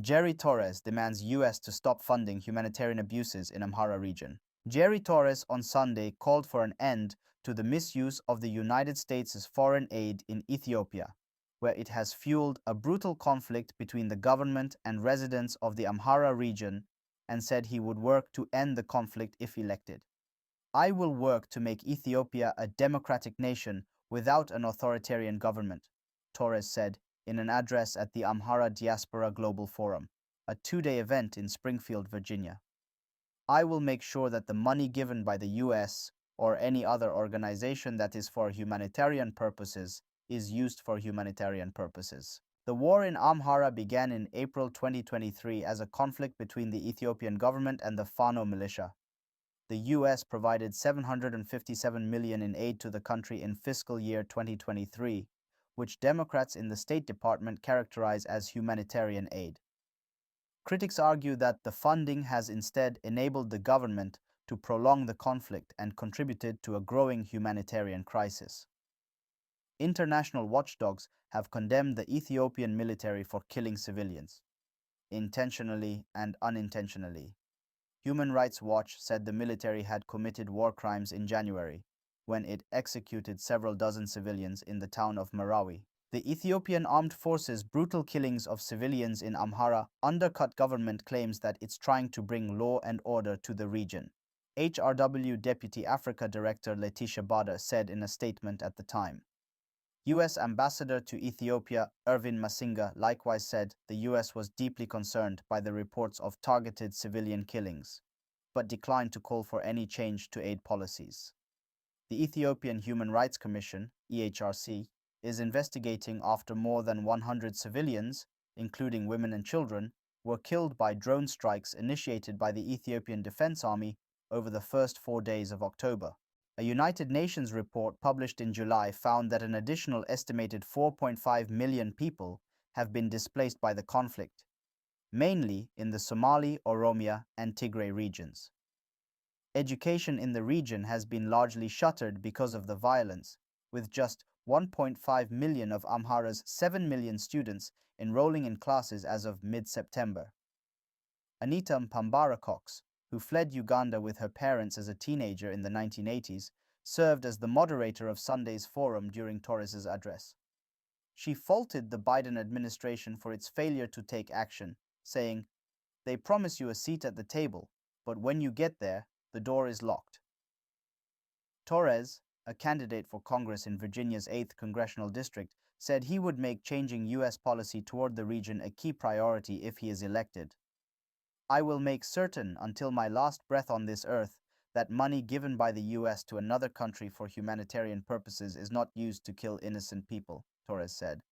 Jerry Torres demands US to stop funding humanitarian abuses in Amhara region. Jerry Torres on Sunday called for an end to the misuse of the United States' foreign aid in Ethiopia, where it has fueled a brutal conflict between the government and residents of the Amhara region, and said he would work to end the conflict if elected. "I will work to make Ethiopia a democratic nation without an authoritarian government," Torres said in an address at the Amhara Diaspora Global Forum, a two-day event in Springfield, Virginia. "I will make sure that the money given by the US or any other organization that is for humanitarian purposes is used for humanitarian purposes." The war in Amhara began in April 2023 as a conflict between the Ethiopian government and the Fano militia. The US provided $757 million in aid to the country in fiscal year 2023, which Democrats in the State Department characterize as humanitarian aid. Critics argue that the funding has instead enabled the government to prolong the conflict and contributed to a growing humanitarian crisis. International watchdogs have condemned the Ethiopian military for killing civilians, intentionally and unintentionally. Human Rights Watch said the military had committed war crimes in January, when it executed several dozen civilians in the town of Marawi. The Ethiopian Armed Forces' brutal killings of civilians in Amhara undercut government claims that it's trying to bring law and order to the region. HRW Deputy Africa Director Letitia Bada said in a statement at the time. US Ambassador to Ethiopia Irvin Masinga likewise said the US was deeply concerned by the reports of targeted civilian killings, but declined to call for any change to aid policies. The Ethiopian Human Rights Commission, EHRC, is investigating after more than 100 civilians, including women and children, were killed by drone strikes initiated by the Ethiopian Defense Army over the first 4 days of October. A United Nations report published in July found that an additional estimated 4.5 million people have been displaced by the conflict, mainly in the Somali, Oromia, and Tigray regions. Education in the region has been largely shuttered because of the violence, with just 1.5 million of Amhara's 7 million students enrolling in classes as of mid-September. Anita Mpambara Cox, who fled Uganda with her parents as a teenager in the 1980s, served as the moderator of Sunday's forum during Torres's address. She faulted the Biden administration for its failure to take action, saying, "They promise you a seat at the table, but when you get there, the door is locked." Torres, a candidate for Congress in Virginia's 8th congressional district, said he would make changing US policy toward the region a key priority if he is elected. "I will make certain until my last breath on this earth that money given by the US to another country for humanitarian purposes is not used to kill innocent people," Torres said.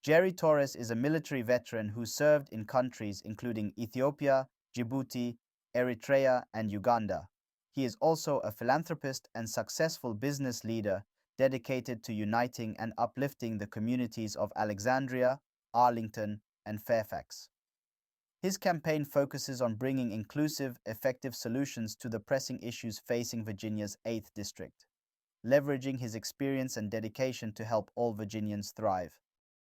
Jerry Torres is a military veteran who served in countries including Ethiopia, Djibouti, Eritrea, and Uganda. He is also a philanthropist and successful business leader dedicated to uniting and uplifting the communities of Alexandria, Arlington, and Fairfax. His campaign focuses on bringing inclusive, effective solutions to the pressing issues facing Virginia's 8th district, leveraging his experience and dedication to help all Virginians thrive.